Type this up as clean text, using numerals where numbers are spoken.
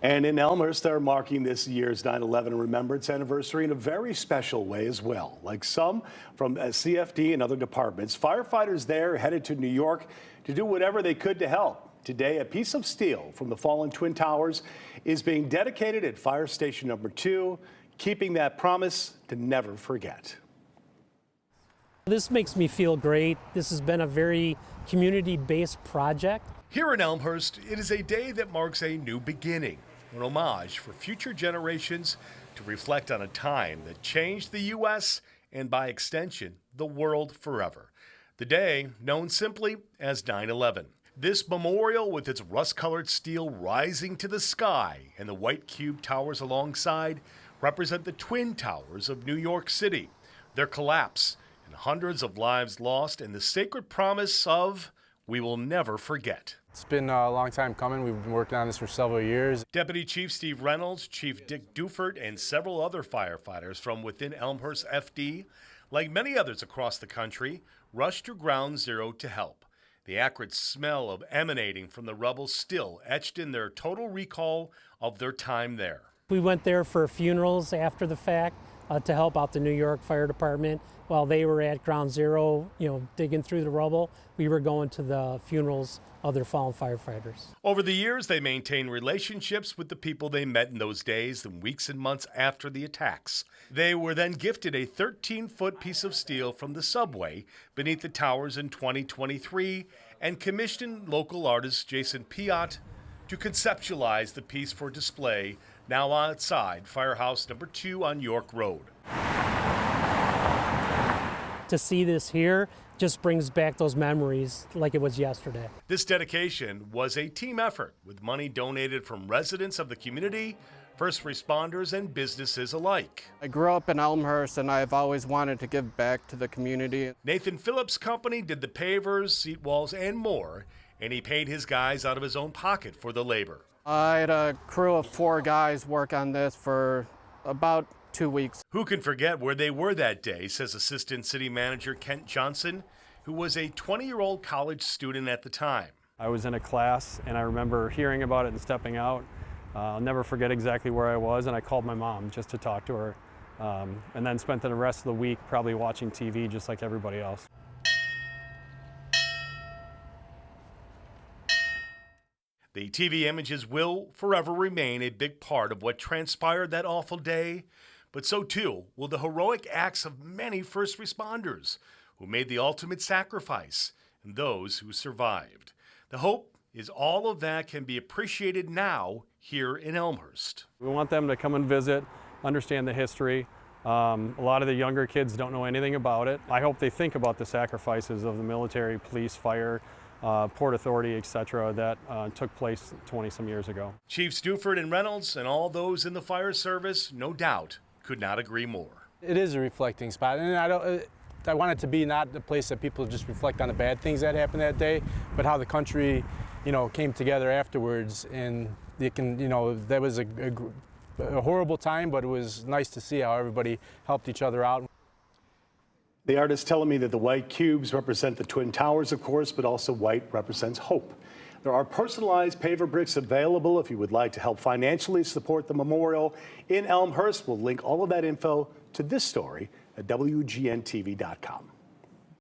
And in Elmhurst, they're marking this year's 9/11 Remembrance Anniversary in a very special way as well. Like some from CFD and other departments, firefighters there headed to New York to do whatever they could to help. Today, a piece of steel from the fallen Twin Towers is being dedicated at Fire Station number 2, keeping that promise to never forget. This makes me feel great. This has been a very community-based project. Here in Elmhurst, it is a day that marks a new beginning, an homage for future generations to reflect on a time that changed the U.S. and by extension, the world forever. The day known simply as 9/11. This memorial, with its rust-colored steel rising to the sky and the white cube towers alongside, represent the Twin Towers of New York City, their collapse, and hundreds of lives lost, and the sacred promise of we will never forget. It's been a long time coming. We've been working on this for several years. Deputy Chief Steve Reynolds, Chief Dick Dufert, and several other firefighters from within Elmhurst FD, like many others across the country, rushed to Ground Zero to help. The acrid smell of emanating from the rubble still etched in their total recall of their time there. We went there for funerals after the fact to help out the New York Fire Department. While they were at Ground Zero, digging through the rubble, we were going to the funerals of their fallen firefighters. Over the years, they maintained relationships with the people they met in those days and weeks and months after the attacks. They were then gifted a 13-foot piece of steel from the subway beneath the towers in 2023 and commissioned local artist Jason Piot to conceptualize the piece for display now outside Firehouse number 2 on York Road. To see this here just brings back those memories like it was yesterday. This dedication was a team effort with money donated from residents of the community, first responders, and businesses alike. I grew up in Elmhurst and I've always wanted to give back to the community. Nathan Phillips' company did the pavers, seat walls, and more, and he paid his guys out of his own pocket for the labor. I had a crew of 4 guys work on this for about 2 weeks. Who can forget where they were that day, says Assistant City Manager Kent Johnson, who was a 20-year-old college student at the time. I was in a class and I remember hearing about it and stepping out. I'll never forget exactly where I was, and I called my mom just to talk to her, and then spent the rest of the week probably watching TV just like everybody else. The TV images will forever remain a big part of what transpired that awful day, but so too will the heroic acts of many first responders who made the ultimate sacrifice and those who survived. The hope is all of that can be appreciated now here in Elmhurst. We want them to come and visit, understand the history. A lot of the younger kids don't know anything about it. I hope they think about the sacrifices of the military, police, fire, Port Authority, etc., that took place 20-some years ago. Chiefs Dufert and Reynolds and all those in the fire service, no doubt, could not agree more. It is a reflecting spot, and I want it to be not the place that people just reflect on the bad things that happened that day, but how the country, came together afterwards, and that was a horrible time, but it was nice to see how everybody helped each other out. The artist telling me that the white cubes represent the Twin Towers, of course, but also white represents hope. There are personalized paver bricks available if you would like to help financially support the memorial in Elmhurst. We'll link all of that info to this story at WGNTV.com.